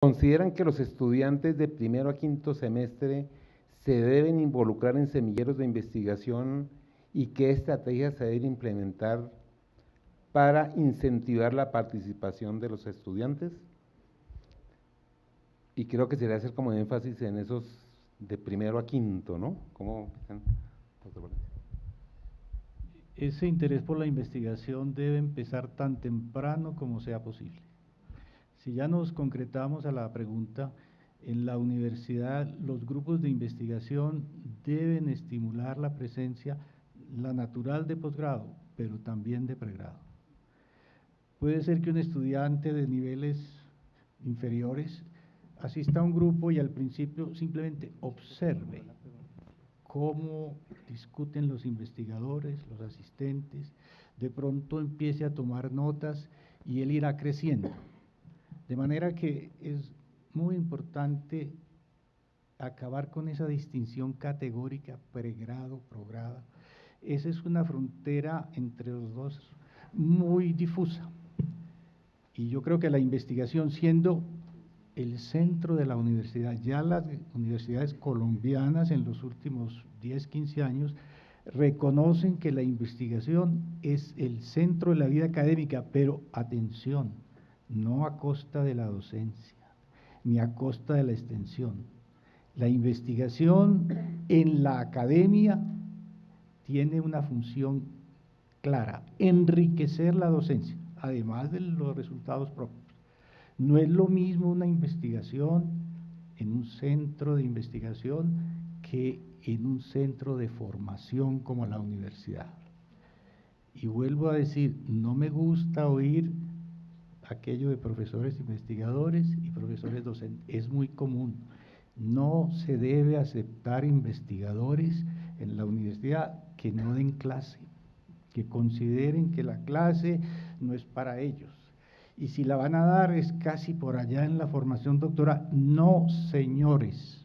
¿Consideran que los estudiantes de primero a quinto semestre se deben involucrar en semilleros de investigación y qué estrategias se deben implementar para incentivar la participación de los estudiantes? Y creo que sería hacer como énfasis en esos de primero a quinto, ¿no? ¿Cómo piensan, doctor Valencia? Ese interés por la investigación debe empezar tan temprano como sea posible. Si ya nos concretamos a la pregunta, en la universidad los grupos de investigación deben estimular la presencia, la natural de posgrado, pero también de pregrado. Puede ser que un estudiante de niveles inferiores asista a un grupo y al principio simplemente observe cómo discuten los investigadores, los asistentes, de pronto empiece a tomar notas y él irá creciendo. De manera que es muy importante acabar con esa distinción categórica pregrado, progrado. Esa es una frontera entre los dos muy difusa. Y yo creo que la investigación, siendo el centro de la universidad, ya las universidades colombianas en los últimos 10, 15 años reconocen que la investigación es el centro de la vida académica, pero atención, no a costa de la docencia, ni a costa de la extensión. La investigación en la academia tiene una función clara, enriquecer la docencia, además de los resultados propios. No es lo mismo una investigación en un centro de investigación que en un centro de formación como la universidad. Y vuelvo a decir, no me gusta oír aquello de profesores investigadores y profesores docentes, es muy común. No se debe aceptar investigadores en la universidad que no den clase, que consideren que la clase no es para ellos. Y si la van a dar es casi por allá en la formación doctoral. No, señores.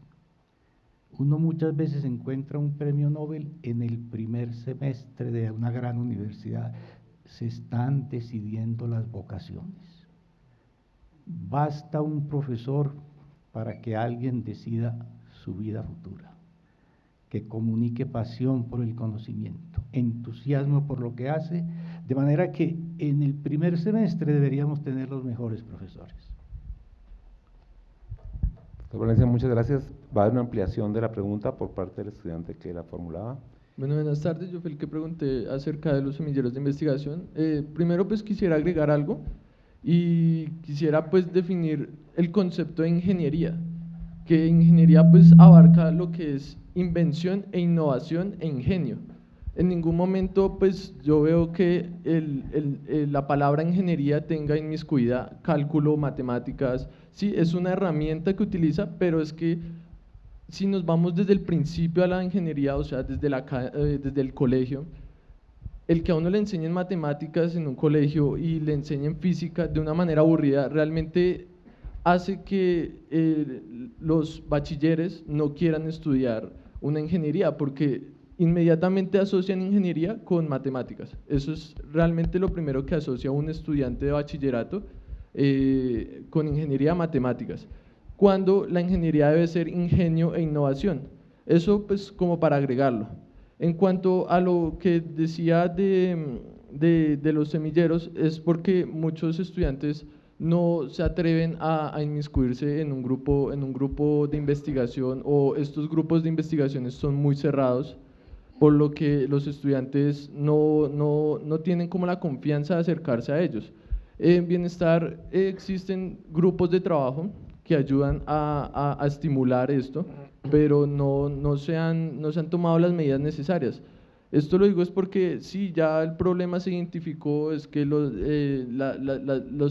Uno muchas veces encuentra un premio Nobel en el primer semestre de una gran universidad. Se están decidiendo las vocaciones. Basta un profesor para que alguien decida su vida futura, que comunique pasión por el conocimiento, entusiasmo por lo que hace, de manera que en el primer semestre deberíamos tener los mejores profesores. Doctor Valencia, muchas gracias. Va a haber una ampliación de la pregunta por parte del estudiante que la formulaba. Bueno, buenas tardes. Yo fui el que pregunté acerca de los semilleros de investigación. Primero, pues quisiera agregar algo y quisiera pues definir el concepto de ingeniería, que ingeniería pues abarca lo que es invención e innovación e ingenio. En ningún momento pues yo veo que la palabra ingeniería tenga inmiscuida cálculo, matemáticas. Sí, es una herramienta que utiliza, pero es que si nos vamos desde el principio a la ingeniería, o sea, desde el colegio, el que a uno le enseñen matemáticas en un colegio y le enseñen física de una manera aburrida, realmente hace que los bachilleres no quieran estudiar una ingeniería, porque inmediatamente asocian ingeniería con matemáticas. Eso es realmente lo primero que asocia un estudiante de bachillerato con ingeniería matemáticas, cuando la ingeniería debe ser ingenio e innovación. Eso pues como para agregarlo. En cuanto a lo que decía de los semilleros, es porque muchos estudiantes no se atreven a inmiscuirse en un grupo de investigación, o estos grupos de investigaciones son muy cerrados, por lo que los estudiantes no tienen como la confianza de acercarse a ellos. En Bienestar existen grupos de trabajo que ayudan a estimular esto, pero no se han tomado las medidas necesarias. Esto lo digo es porque sí, ya el problema se identificó, es que los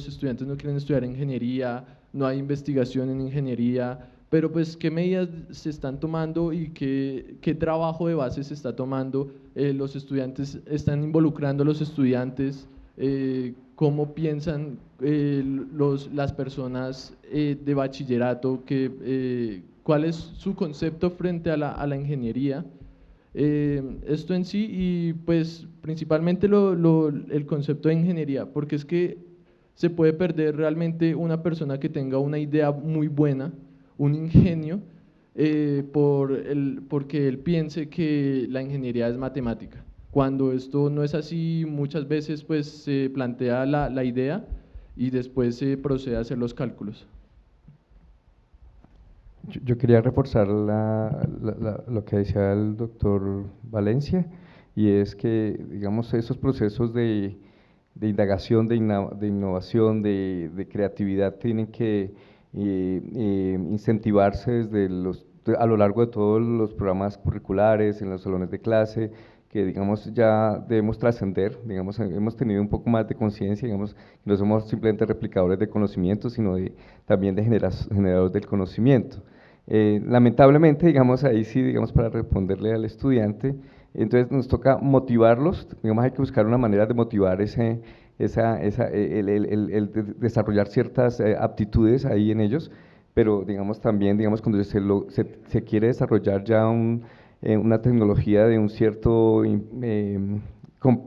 estudiantes no quieren estudiar ingeniería, no hay investigación en ingeniería, pero pues qué medidas se están tomando y qué trabajo de base se está tomando. Los estudiantes están involucrando a los estudiantes, cómo piensan las personas de bachillerato, cuál es su concepto frente a la ingeniería. Esto en sí, y pues principalmente el concepto de ingeniería, porque es que se puede perder realmente una persona que tenga una idea muy buena, un ingenio, porque él piense que la ingeniería es matemática. Cuando esto no es así, muchas veces pues se plantea la idea y después se procede a hacer los cálculos. Yo quería reforzar lo que decía el doctor Valencia, y es que, digamos, esos procesos de indagación, de innovación, de creatividad tienen que incentivarse a lo largo de todos los programas curriculares, en los salones de clase, que digamos ya debemos trascender, digamos, hemos tenido un poco más de conciencia, digamos, no somos simplemente replicadores de conocimiento, sino también de generadores del conocimiento. Lamentablemente, digamos, ahí sí, digamos, para responderle al estudiante, entonces nos toca motivarlos, digamos, hay que buscar una manera de motivar el desarrollar ciertas aptitudes ahí en ellos, pero digamos también, digamos, cuando se quiere desarrollar ya una tecnología de de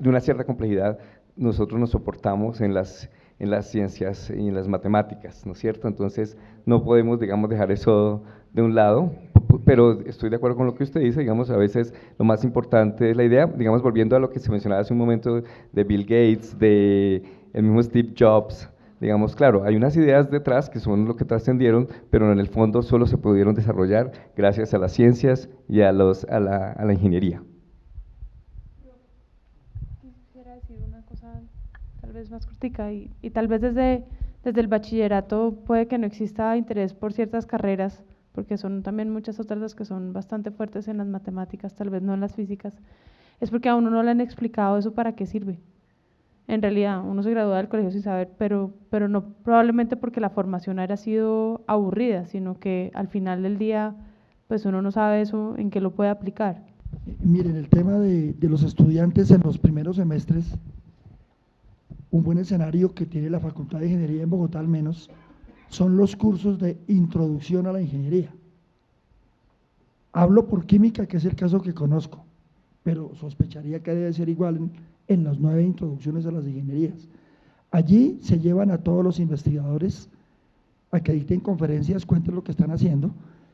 una cierta complejidad, nosotros nos soportamos en las ciencias y en las matemáticas, ¿no es cierto? Entonces no podemos, digamos, dejar eso de un lado, pero estoy de acuerdo con lo que usted dice, digamos, a veces lo más importante es la idea, digamos, volviendo a lo que se mencionaba hace un momento de Bill Gates, de el mismo Steve Jobs, digamos, claro, hay unas ideas detrás que son lo que trascendieron, pero en el fondo solo se pudieron desarrollar gracias a las ciencias y a la ingeniería. Quisiera decir una cosa tal vez más cortica y tal vez desde el bachillerato puede que no exista interés por ciertas carreras, porque son también muchas otras las que son bastante fuertes en las matemáticas, tal vez no en las físicas, es porque a uno no le han explicado eso para qué sirve. En realidad, uno se gradúa del colegio sin saber, pero no probablemente porque la formación haya sido aburrida, sino que al final del día, pues uno no sabe eso en qué lo puede aplicar. Miren, el tema de los estudiantes en los primeros semestres, un buen escenario que tiene la Facultad de Ingeniería en Bogotá al menos, son los cursos de introducción a la ingeniería. Hablo por química, que es el caso que conozco, pero sospecharía que debe ser igual en las 9 introducciones a las ingenierías. Allí se llevan a todos los investigadores a que dicten conferencias, cuenten lo que están haciendo,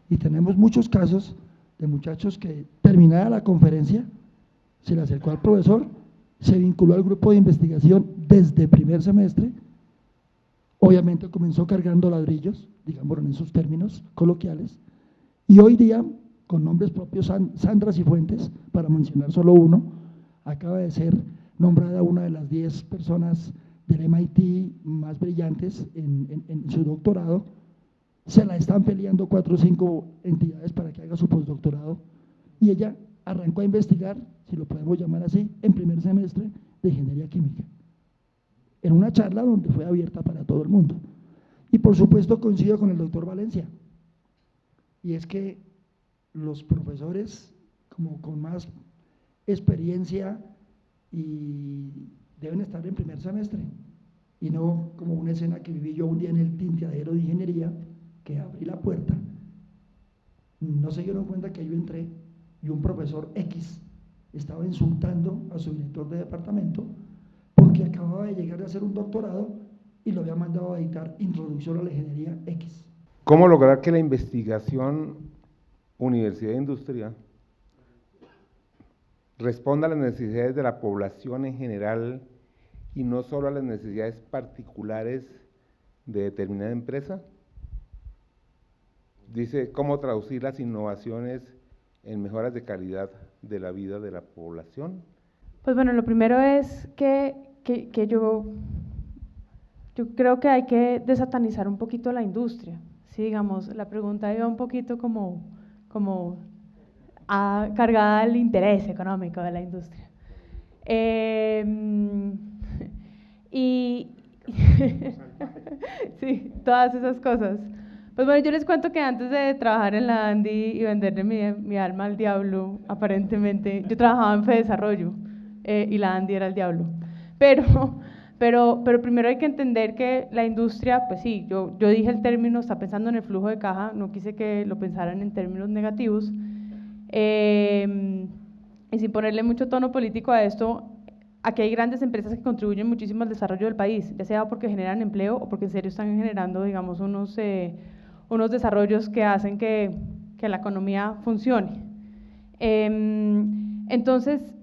y tenemos muchos casos de muchachos que, terminada la conferencia, se le acercó al profesor, se vinculó al grupo de investigación desde primer semestre, obviamente comenzó cargando ladrillos, digámoslo en esos términos coloquiales, y hoy día, con nombres propios, Sandra Cifuentes, para mencionar solo uno, acaba de ser nombrada una de las 10 personas del MIT más brillantes en su doctorado. Se la están peleando 4 o 5 entidades para que haga su postdoctorado, y ella arrancó a investigar, si lo podemos llamar así, en primer semestre de ingeniería química, en una charla donde fue abierta para todo el mundo. Y por supuesto coincido con el doctor Valencia, y es que los profesores como con más experiencia y deben estar en primer semestre, y no como una escena que viví yo un día en el tinteadero de ingeniería, que abrí la puerta, no se dieron cuenta que yo entré y un profesor X estaba insultando a su director de departamento porque acababa de llegar de hacer un doctorado y lo había mandado a editar Introducción a la Ingeniería X. ¿Cómo lograr que la investigación, universidad e industria responda a las necesidades de la población en general y no solo a las necesidades particulares de determinada empresa? Dice, ¿cómo traducir las innovaciones en mejoras de calidad de la vida de la población? Pues bueno, lo primero es que yo creo que hay que desatanizar un poquito la industria. Sí, digamos, la pregunta iba un poquito como cargada al interés económico de la industria. Y sí, todas esas cosas. Pues bueno, yo les cuento que antes de trabajar en la ANDI y venderle mi alma al diablo, aparentemente, yo trabajaba en Fedesarrollo y la ANDI era el diablo. Pero primero hay que entender que la industria, pues sí, yo dije el término, está pensando en el flujo de caja, no quise que lo pensaran en términos negativos. Y sin ponerle mucho tono político a esto, aquí hay grandes empresas que contribuyen muchísimo al desarrollo del país, ya sea porque generan empleo o porque en serio están generando, digamos, unos desarrollos que hacen que la economía funcione. Entonces,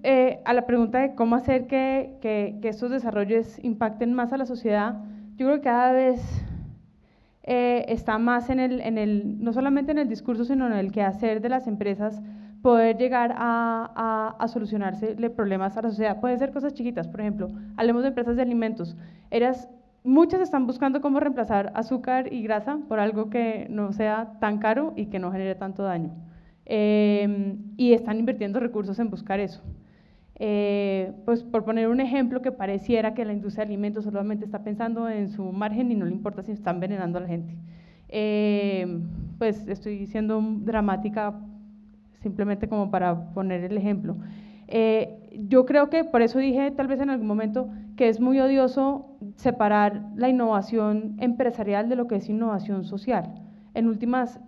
a la pregunta de cómo hacer que estos desarrollos impacten más a la sociedad, yo creo que cada vez está más no solamente en el discurso, sino en el quehacer de las empresas, poder llegar a solucionarse problemas a la sociedad. Pueden ser cosas chiquitas, por ejemplo, hablemos de empresas de alimentos. Muchas están buscando cómo reemplazar azúcar y grasa por algo que no sea tan caro y que no genere tanto daño. Y están invirtiendo recursos en buscar eso. Pues por poner un ejemplo, que pareciera que la industria de alimentos solamente está pensando en su margen y no le importa si está envenenando a la gente. Pues estoy siendo dramática simplemente como para poner el ejemplo. Yo creo que por eso dije tal vez en algún momento que es muy odioso separar la innovación empresarial de lo que es innovación social. En últimas,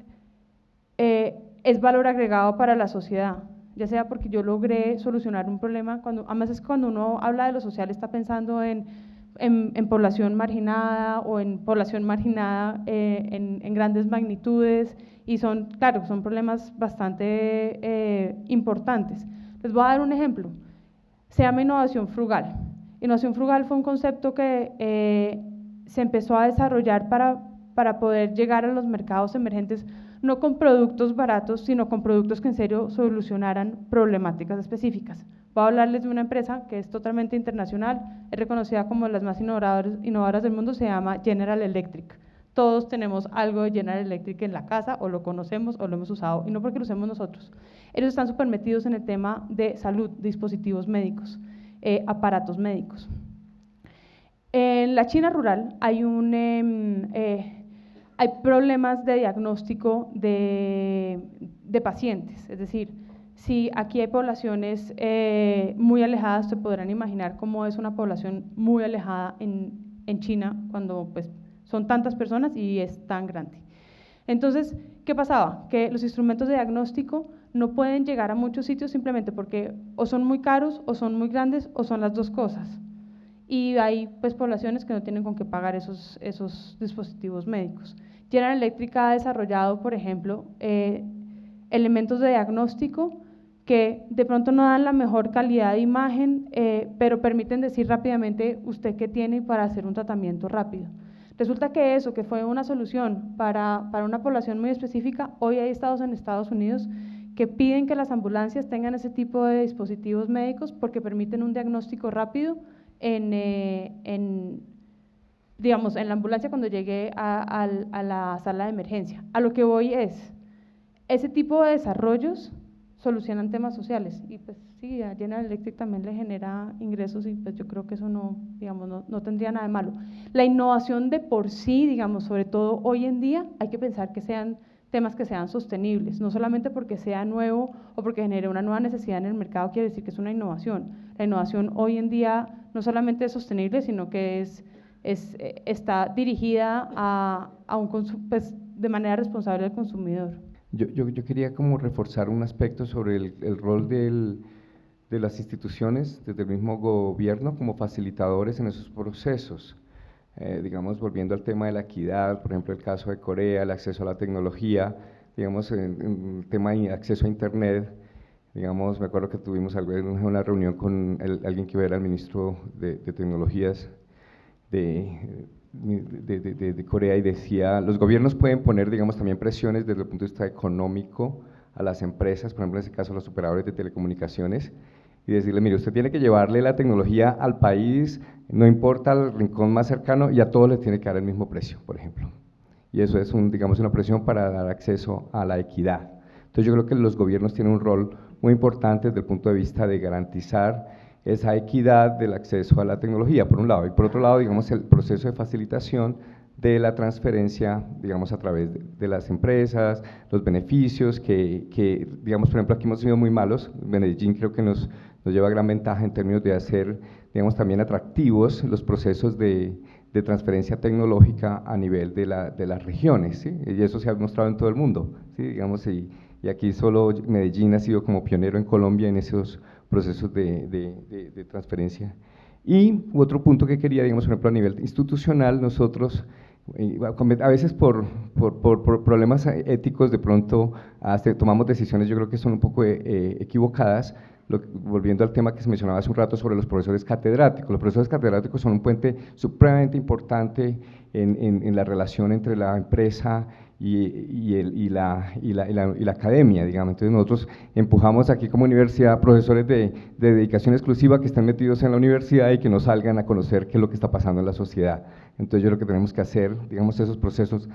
es valor agregado para la sociedad, ya sea porque yo logré solucionar un problema, además es cuando uno habla de lo social está pensando en población marginada o en población marginada en grandes magnitudes, y son problemas bastante importantes. Les voy a dar un ejemplo, se llama innovación frugal. Innovación frugal fue un concepto que se empezó a desarrollar para poder llegar a los mercados emergentes, no con productos baratos, sino con productos que en serio solucionaran problemáticas específicas. Voy a hablarles de una empresa que es totalmente internacional, es reconocida como las más innovadoras del mundo, se llama General Electric. Todos tenemos algo de General Electric en la casa, o lo conocemos o lo hemos usado, y no porque lo usemos nosotros. Ellos están súper metidos en el tema de salud, dispositivos médicos, aparatos médicos. En la China rural hay problemas de diagnóstico de pacientes, es decir, si aquí hay poblaciones muy alejadas, se podrán imaginar cómo es una población muy alejada en China cuando pues, son tantas personas y es tan grande. Entonces, ¿qué pasaba? Que los instrumentos de diagnóstico no pueden llegar a muchos sitios simplemente porque o son muy caros, o son muy grandes, o son las dos cosas. Y hay pues poblaciones que no tienen con qué pagar esos dispositivos médicos. General Electric ha desarrollado, por ejemplo, elementos de diagnóstico que de pronto no dan la mejor calidad de imagen, pero permiten decir rápidamente usted qué tiene para hacer un tratamiento rápido. Resulta que eso, que fue una solución para una población muy específica, hoy hay estados en Estados Unidos que piden que las ambulancias tengan ese tipo de dispositivos médicos porque permiten un diagnóstico rápido digamos, en la ambulancia cuando llegue a la sala de emergencia. A lo que voy es, ese tipo de desarrollos solucionan temas sociales, y pues sí, a General Electric también le genera ingresos, y pues yo creo que eso no, digamos, no tendría nada de malo. La innovación de por sí, digamos, sobre todo hoy en día, hay que pensar que sean temas que sean sostenibles, no solamente porque sea nuevo o porque genere una nueva necesidad en el mercado quiere decir que es una innovación. La innovación hoy en día no solamente es sostenible, sino que está dirigida a pues, de manera responsable al consumidor. Yo quería como reforzar un aspecto sobre el rol de las instituciones, desde el mismo gobierno, como facilitadores en esos procesos. Digamos, volviendo al tema de la equidad, por ejemplo, el caso de Corea, el acceso a la tecnología, digamos, en el tema de acceso a Internet, digamos, me acuerdo que tuvimos una reunión con alguien que era el ministro de Tecnologías de Corea y decía, los gobiernos pueden poner, digamos, también presiones desde el punto de vista económico a las empresas, por ejemplo, en ese caso los operadores de telecomunicaciones, y decirle, mire, usted tiene que llevarle la tecnología al país, no importa el rincón más cercano, y a todos les tiene que dar el mismo precio, por ejemplo. Y eso es, digamos, una presión para dar acceso a la equidad. Entonces yo creo que los gobiernos tienen un rol muy importante desde el punto de vista de garantizar esa equidad del acceso a la tecnología, por un lado, y por otro lado, digamos, el proceso de facilitación de la transferencia, digamos, a través de las empresas, los beneficios que, digamos, por ejemplo, aquí hemos sido muy malos, Medellín creo que nos lleva gran ventaja en términos de hacer, digamos, también atractivos los procesos de transferencia tecnológica a nivel de las regiones, ¿sí? Y eso se ha mostrado en todo el mundo, ¿sí? Digamos, y aquí solo Medellín ha sido como pionero en Colombia en esos procesos de transferencia. Y otro punto que quería, digamos, por ejemplo, a nivel institucional, nosotros a veces por problemas éticos de pronto tomamos decisiones, yo creo que son un poco equivocadas, volviendo al tema que se mencionaba hace un rato sobre los profesores catedráticos. Los profesores catedráticos son un puente supremamente importante en la relación entre la empresa y la academia, digamos. Entonces nosotros empujamos aquí como universidad profesores de dedicación exclusiva que estén metidos en la universidad y que nos salgan a conocer qué es lo que está pasando en la sociedad. Entonces yo creo que tenemos que hacer, digamos, esos procesos,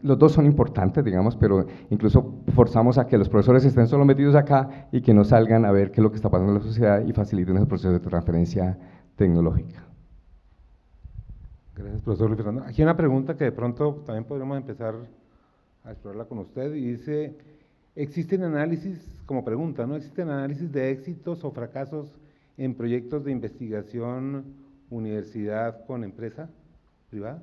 los dos son importantes, digamos, pero incluso forzamos a que los profesores estén solo metidos acá y que nos salgan a ver qué es lo que está pasando en la sociedad y faciliten esos procesos de transferencia tecnológica. Gracias, profesor Luis Fernando. Aquí hay una pregunta que de pronto también podríamos empezar a explorarla con usted, y dice, ¿existen análisis, como pregunta, ¿no? ¿Existen análisis de éxitos o fracasos en proyectos de investigación, universidad con empresa privada?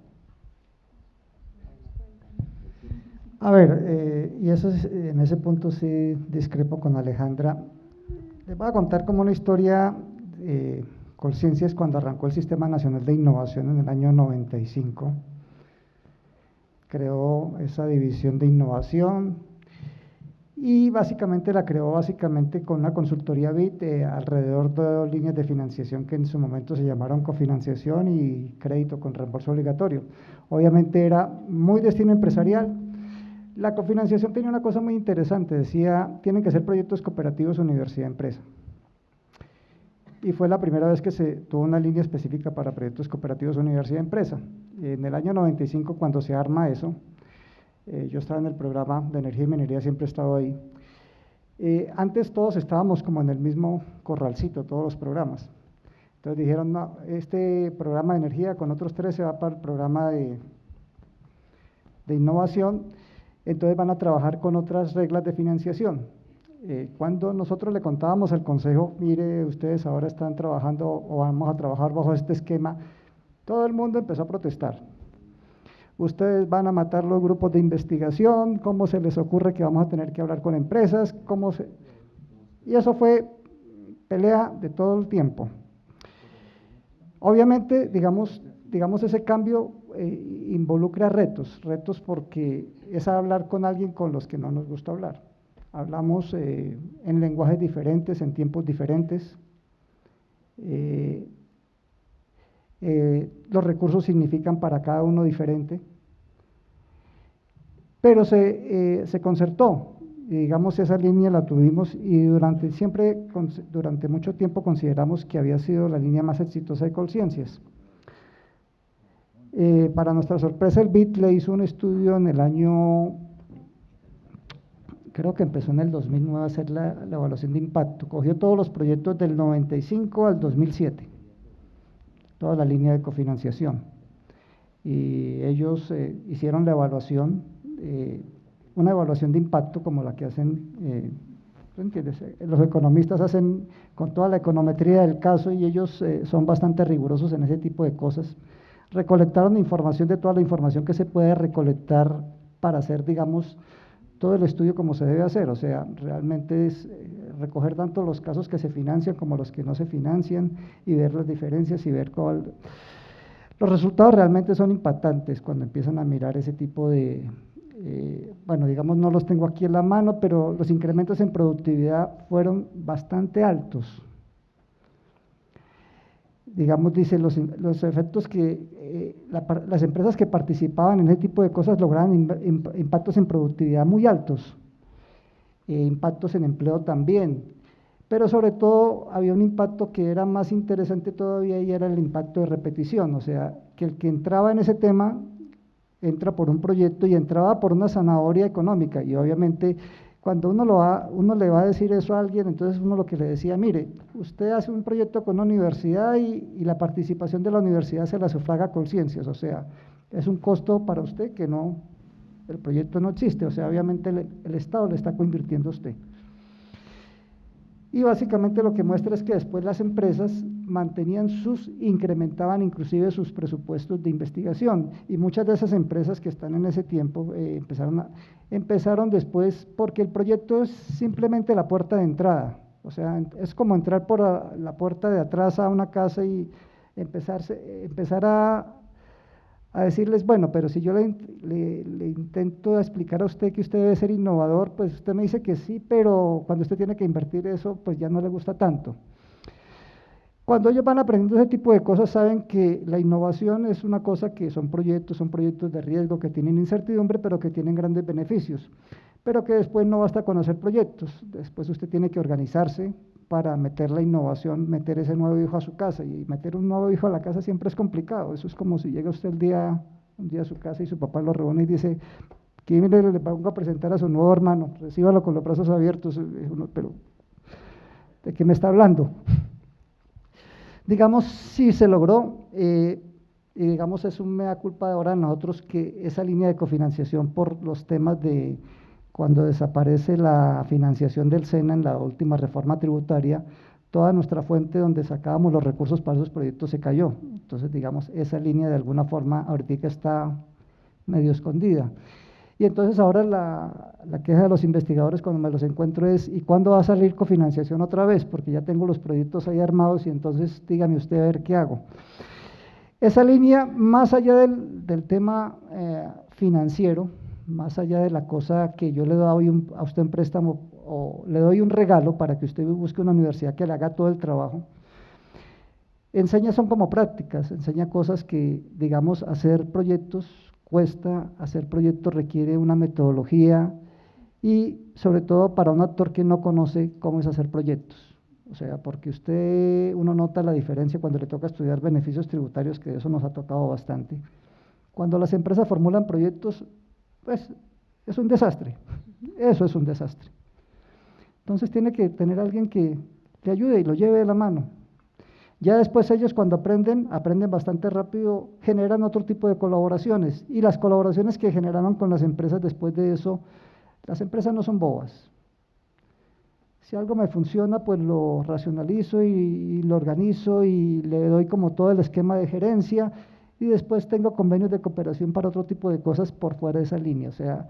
A ver, y eso en ese punto sí discrepo con Alejandra. Les voy a contar como una historia. Colciencias, cuando arrancó el Sistema Nacional de Innovación en el año 95, creó esa división de innovación y básicamente la creó con una consultoría BIT alrededor de 2 líneas de financiación que en su momento se llamaron cofinanciación y crédito con reembolso obligatorio. Obviamente era muy destino empresarial. La cofinanciación tenía una cosa muy interesante, decía, tienen que ser proyectos cooperativos universidad-empresa. Y fue la primera vez que se tuvo una línea específica para proyectos cooperativos universidad-empresa. En el año 95, cuando se arma eso, yo estaba en el programa de energía y minería, siempre he estado ahí. Antes todos estábamos como en el mismo corralcito, todos los programas. Entonces dijeron, no, este programa de energía con otros 3 se va para el programa de innovación, entonces van a trabajar con otras reglas de financiación. Cuando nosotros le contábamos al consejo, mire, ustedes ahora están trabajando o vamos a trabajar bajo este esquema, todo el mundo empezó a protestar. Ustedes van a matar los grupos de investigación, ¿cómo se les ocurre que vamos a tener que hablar con empresas? Y eso fue pelea de todo el tiempo. Obviamente, digamos ese cambio involucra retos porque es hablar con alguien con los que no nos gusta hablar. Hablamos en lenguajes diferentes, en tiempos diferentes. Los recursos significan para cada uno diferente. Pero se concertó, y digamos esa línea la tuvimos y durante mucho tiempo consideramos que había sido la línea más exitosa de Colciencias. Para nuestra sorpresa, el BIT le hizo un estudio en el año, creo que empezó en el 2009 a hacer la evaluación de impacto, cogió todos los proyectos del 95 al 2007, toda la línea de cofinanciación, y ellos hicieron la evaluación, una evaluación de impacto como la que hacen, ¿tú entiendes? Los economistas hacen con toda la econometría del caso y ellos son bastante rigurosos en ese tipo de cosas. Recolectaron información de toda la información que se puede recolectar para hacer, digamos, todo el estudio como se debe hacer, o sea, realmente es recoger tanto los casos que se financian como los que no se financian y ver las diferencias y ver cuál. Los resultados realmente son impactantes cuando empiezan a mirar ese tipo de, bueno, digamos, no los tengo aquí en la mano, pero los incrementos en productividad fueron bastante altos. Digamos, dice, los efectos que las empresas que participaban en ese tipo de cosas lograban impactos en productividad muy altos, impactos en empleo también, pero sobre todo había un impacto que era más interesante todavía y era el impacto de repetición, o sea, que el que entraba en ese tema entra por un proyecto y entraba por una zanahoria económica y obviamente cuando uno le va a decir eso a alguien, entonces uno lo que le decía, mire, usted hace un proyecto con una universidad y la participación de la universidad se la sufraga Colciencias, o sea, es un costo para usted que no, el proyecto no existe, o sea, obviamente el Estado le está coinvirtiendo a usted. Y básicamente lo que muestra es que después las empresas incrementaban inclusive sus presupuestos de investigación y muchas de esas empresas que están en ese tiempo empezaron después porque el proyecto es simplemente la puerta de entrada, O sea, es como entrar por la puerta de atrás a una casa y empezar a decirles, bueno, pero si yo le intento explicar a usted que usted debe ser innovador, pues usted me dice que sí, pero cuando usted tiene que invertir eso, pues ya no le gusta tanto. Cuando ellos van aprendiendo ese tipo de cosas, saben que la innovación es una cosa que son proyectos de riesgo que tienen incertidumbre, pero que tienen grandes beneficios, pero que después no basta con hacer proyectos, después usted tiene que organizarse para meter la innovación, meter ese nuevo hijo a su casa, y meter un nuevo hijo a la casa siempre es complicado. Eso es como si llega usted un día a su casa y su papá lo reúne y dice, que mire, le pongo a presentar a su nuevo hermano, recíbalo con los brazos abiertos, pero ¿de qué me está hablando? Digamos, sí se logró, y digamos es un mea culpa de ahora nosotros que esa línea de cofinanciación por los temas de cuando desaparece la financiación del SENA en la última reforma tributaria, toda nuestra fuente donde sacábamos los recursos para esos proyectos se cayó. Entonces, digamos, esa línea de alguna forma ahorita está medio escondida. Y entonces ahora la queja de los investigadores cuando me los encuentro es, ¿y cuándo va a salir cofinanciación otra vez? Porque ya tengo los proyectos ahí armados y entonces dígame usted a ver qué hago. Esa línea, más allá del tema financiero, más allá de la cosa que yo le doy a usted un préstamo o le doy un regalo para que usted busque una universidad que le haga todo el trabajo, enseña son como prácticas, enseña cosas que, digamos, hacer proyectos cuesta, hacer proyectos requiere una metodología y sobre todo para un actor que no conoce cómo es hacer proyectos. O sea, porque uno nota la diferencia cuando le toca estudiar beneficios tributarios, que eso nos ha tocado bastante. Cuando las empresas formulan proyectos, pues es un desastre, eso es un desastre. Entonces tiene que tener alguien que le ayude y lo lleve de la mano. Ya después ellos cuando aprenden bastante rápido, generan otro tipo de colaboraciones y las colaboraciones que generaron con las empresas después de eso, las empresas no son bobas. Si algo me funciona, pues lo racionalizo y lo organizo y le doy como todo el esquema de gerencia y después tengo convenios de cooperación para otro tipo de cosas por fuera de esa línea. O sea,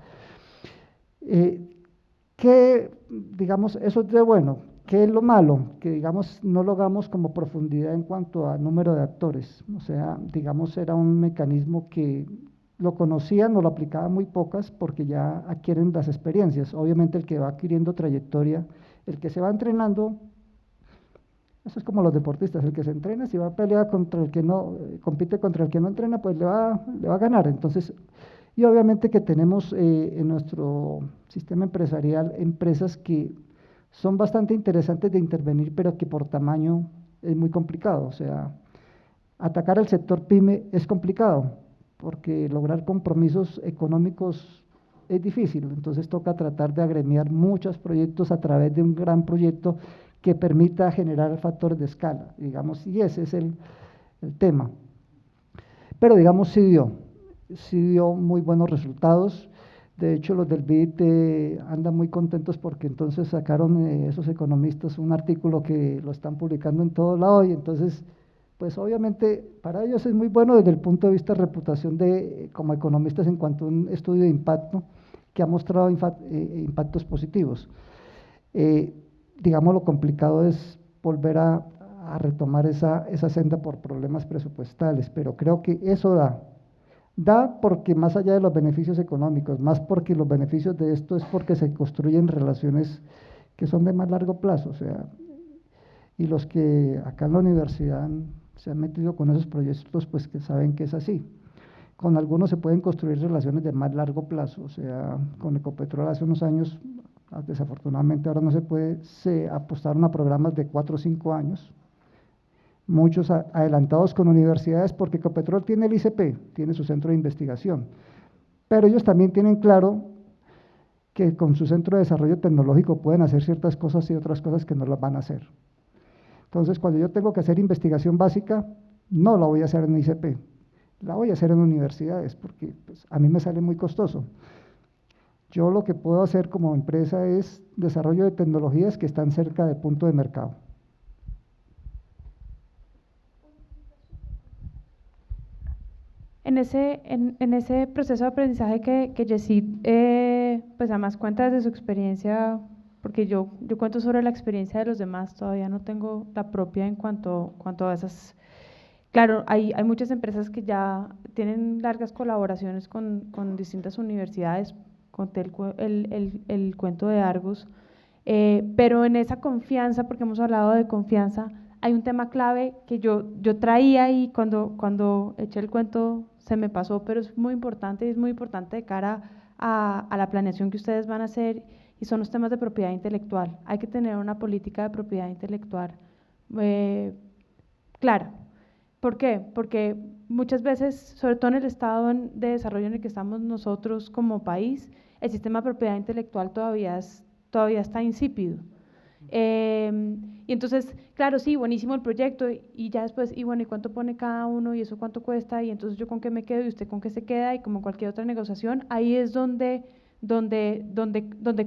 que digamos, eso es de bueno. ¿Qué es lo malo? Que, digamos, no logramos como profundidad en cuanto a número de actores. O sea, digamos, era un mecanismo que lo conocían o lo aplicaban muy pocas porque ya adquieren las experiencias. Obviamente el que va adquiriendo trayectoria, el que se va entrenando, eso es como los deportistas, el que se entrena, si va a pelear contra el que no, compite contra el que no entrena, pues le va a ganar. Entonces, y obviamente que tenemos en nuestro sistema empresarial empresas que son bastante interesantes de intervenir, pero que por tamaño es muy complicado. O sea, atacar al sector PYME es complicado, porque lograr compromisos económicos es difícil. Entonces toca tratar de agremiar muchos proyectos a través de un gran proyecto que permita generar factores de escala, digamos, y ese es el tema. Pero digamos, sí dio muy buenos resultados. De hecho, los del BID andan muy contentos porque entonces sacaron esos economistas un artículo que lo están publicando en todo lado y entonces, pues obviamente para ellos es muy bueno desde el punto de vista de reputación como economistas en cuanto a un estudio de impacto que ha mostrado impactos positivos. Digamos, lo complicado es volver a retomar esa senda por problemas presupuestales, pero creo que eso da porque más allá de los beneficios económicos, más porque los beneficios de esto es porque se construyen relaciones que son de más largo plazo, o sea, y los que acá en la universidad se han metido con esos proyectos, pues que saben que es así. Con algunos se pueden construir relaciones de más largo plazo, o sea, con Ecopetrol hace unos años, desafortunadamente ahora no se puede, se apostaron a programas de 4 o 5 años, muchos adelantados con universidades, porque Ecopetrol tiene el ICP, tiene su centro de investigación, pero ellos también tienen claro que con su centro de desarrollo tecnológico pueden hacer ciertas cosas y otras cosas que no las van a hacer. Entonces, cuando yo tengo que hacer investigación básica, no la voy a hacer en ICP, la voy a hacer en universidades, porque pues, a mí me sale muy costoso. Yo lo que puedo hacer como empresa es desarrollo de tecnologías que están cerca del punto de mercado. En ese proceso de aprendizaje que Yesid, pues además cuenta desde su experiencia porque yo cuento sobre la experiencia de los demás, todavía no tengo la propia en cuanto a esas. Claro, hay muchas empresas que ya tienen largas colaboraciones con distintas universidades, conté el cuento de Argos, pero en esa confianza, porque hemos hablado de confianza, hay un tema clave que yo traía y cuando eché el cuento se me pasó, pero es muy importante y es muy importante de cara a la planeación que ustedes van a hacer, y son los temas de propiedad intelectual. Hay que tener una política de propiedad intelectual clara. ¿Por qué? Porque muchas veces, sobre todo en el estado de desarrollo en el que estamos nosotros como país, el sistema de propiedad intelectual todavía está insípido. Y entonces, claro, sí, buenísimo el proyecto, y ya después, y bueno, ¿y cuánto pone cada uno? ¿Y eso cuánto cuesta? Y entonces yo con qué me quedo y usted con qué se queda, y como cualquier otra negociación, ahí es donde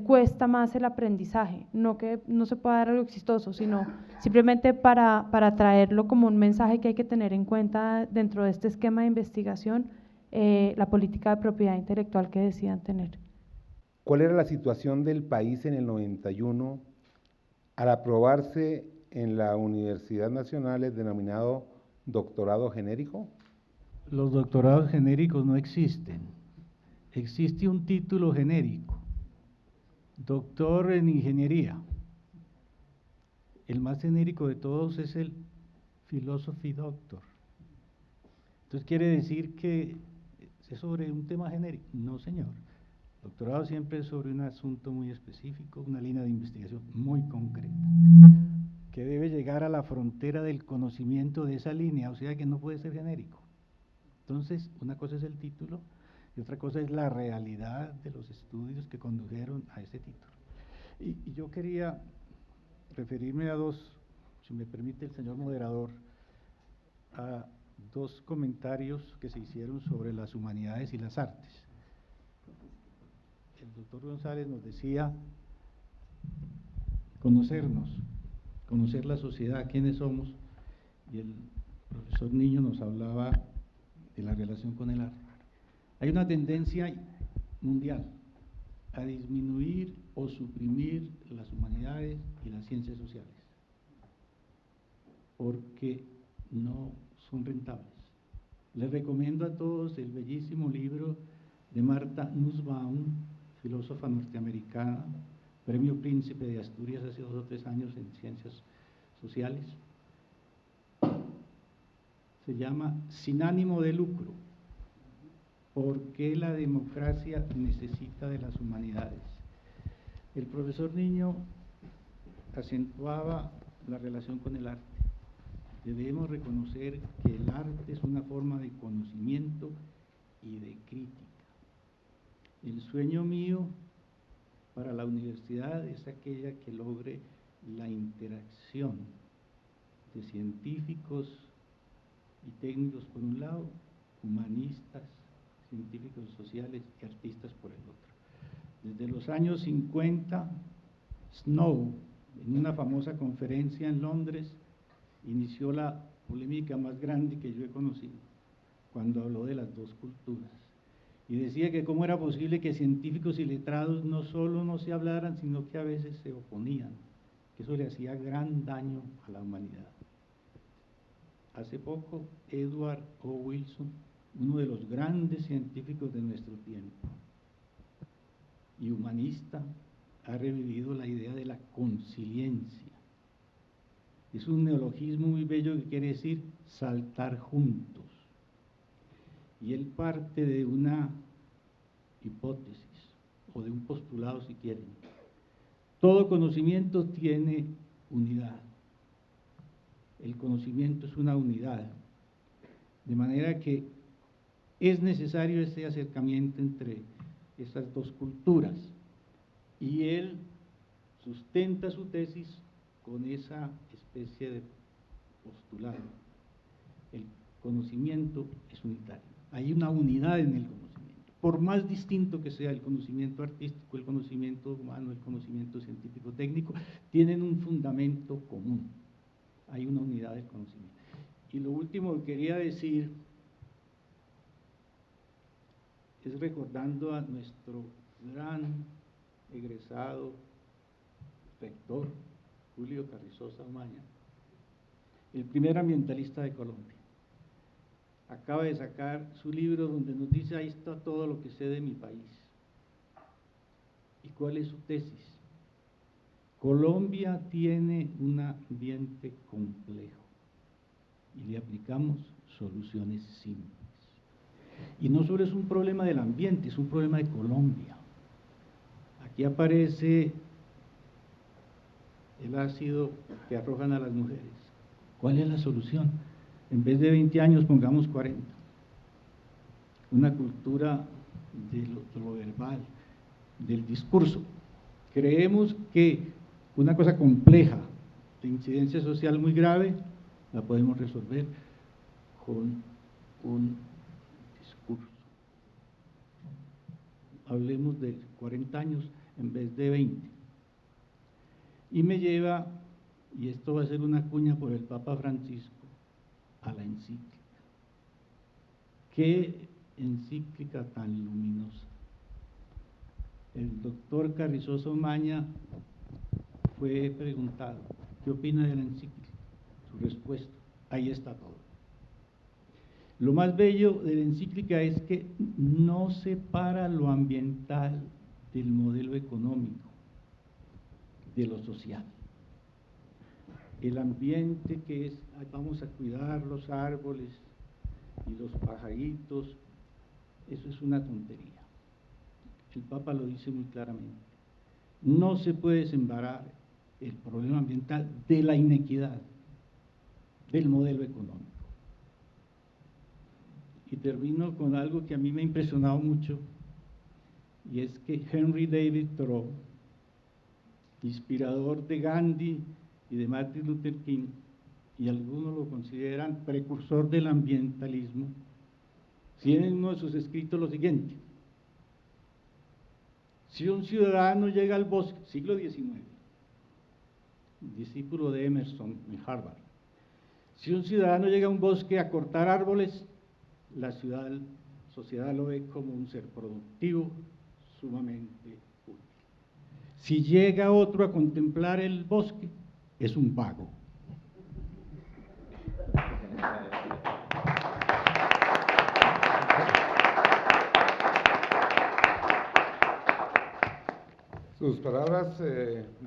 cuesta más el aprendizaje, no que no se pueda dar algo exitoso, sino simplemente para traerlo como un mensaje que hay que tener en cuenta dentro de este esquema de investigación, la política de propiedad intelectual que decidan tener. ¿Cuál era la situación del país en el 91 al aprobarse en la Universidad Nacional el denominado doctorado genérico? Los doctorados genéricos no existen. Existe un título genérico, doctor en ingeniería. El más genérico de todos es el philosophy doctor. Entonces, ¿quiere decir que es sobre un tema genérico? No, señor. Doctorado siempre es sobre un asunto muy específico, una línea de investigación muy concreta, que debe llegar a la frontera del conocimiento de esa línea, o sea que no puede ser genérico. Entonces, una cosa es el título y otra cosa es la realidad de los estudios que condujeron a ese título. Y yo quería referirme a dos, si me permite el señor moderador, a dos comentarios que se hicieron sobre las humanidades y las artes. El doctor González nos decía conocernos, conocer la sociedad, quiénes somos, y el profesor Niño nos hablaba de la relación con el arte. Hay una tendencia mundial a disminuir o suprimir las humanidades y las ciencias sociales, porque no son rentables. Les recomiendo a todos el bellísimo libro de Martha Nussbaum, filósofa norteamericana, Premio Príncipe de Asturias hace 2 o 3 años en Ciencias Sociales. Se llama Sin ánimo de lucro, ¿por qué la democracia necesita de las humanidades? El profesor Niño acentuaba la relación con el arte. Debemos reconocer que el arte es una forma de conocimiento y de crítica. El sueño mío para la universidad es aquella que logre la interacción de científicos y técnicos por un lado, humanistas, científicos sociales y artistas por el otro. Desde los años 50, Snow, en una famosa conferencia en Londres, inició la polémica más grande que yo he conocido, cuando habló de las dos culturas. Y decía que cómo era posible que científicos y letrados no solo no se hablaran, sino que a veces se oponían, que eso le hacía gran daño a la humanidad. Hace poco, Edward O. Wilson, uno de los grandes científicos de nuestro tiempo y humanista, ha revivido la idea de la consiliencia. Es un neologismo muy bello que quiere decir saltar juntos. Y él parte de una hipótesis, o de un postulado si quieren. Todo conocimiento tiene unidad. El conocimiento es una unidad. De manera que es necesario ese acercamiento entre estas dos culturas. Y él sustenta su tesis con esa especie de postulado. El conocimiento es unitario. Hay una unidad en el conocimiento. Por más distinto que sea el conocimiento artístico, el conocimiento humano, el conocimiento científico-técnico, tienen un fundamento común. Hay una unidad del conocimiento. Y lo último que quería decir es recordando a nuestro gran egresado rector Julio Carrizosa Omaña, el primer ambientalista de Colombia. Acaba de sacar su libro donde nos dice: ahí está todo lo que sé de mi país. ¿Y cuál es su tesis? Colombia tiene un ambiente complejo y le aplicamos soluciones simples. Y no solo es un problema del ambiente, es un problema de Colombia. Aquí aparece el ácido que arrojan a las mujeres. ¿Cuál es la solución? En vez de 20 años, pongamos 40. Una cultura de lo verbal, del discurso. Creemos que una cosa compleja, de incidencia social muy grave, la podemos resolver con un discurso. Hablemos de 40 años en vez de 20. Y me lleva, y esto va a ser una cuña por el Papa Francisco, a la encíclica. ¿Qué encíclica tan luminosa? El doctor Carrizosa Omaña fue preguntado: ¿qué opina de la encíclica? Su respuesta: ahí está todo. Lo más bello de la encíclica es que no separa lo ambiental del modelo económico, de lo social. El ambiente que es: vamos a cuidar los árboles y los pajaritos, eso es una tontería. El Papa lo dice muy claramente. No se puede separar el problema ambiental de la inequidad, del modelo económico. Y termino con algo que a mí me ha impresionado mucho, y es que Henry David Thoreau, inspirador de Gandhi y de Martin Luther King, y algunos lo consideran precursor del ambientalismo, tiene en uno de sus escritos lo siguiente: si un ciudadano llega al bosque, siglo XIX, discípulo de Emerson en Harvard, si un ciudadano llega a un bosque a cortar árboles, la sociedad lo ve como un ser productivo sumamente útil. Si llega otro a contemplar el bosque, es un vago. Sus palabras,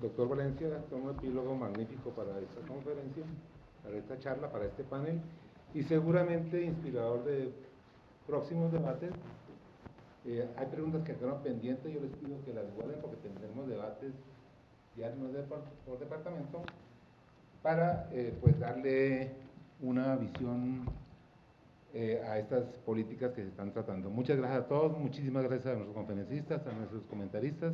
doctor Valencia, son un epílogo magnífico para esta conferencia, para esta charla, para este panel, y seguramente inspirador de próximos debates. Hay preguntas que quedaron pendientes, yo les pido que las guarden porque tendremos debates diarios por departamento para pues darle una visión a estas políticas que se están tratando. Muchas gracias a todos, muchísimas gracias a nuestros conferencistas, a nuestros comentaristas.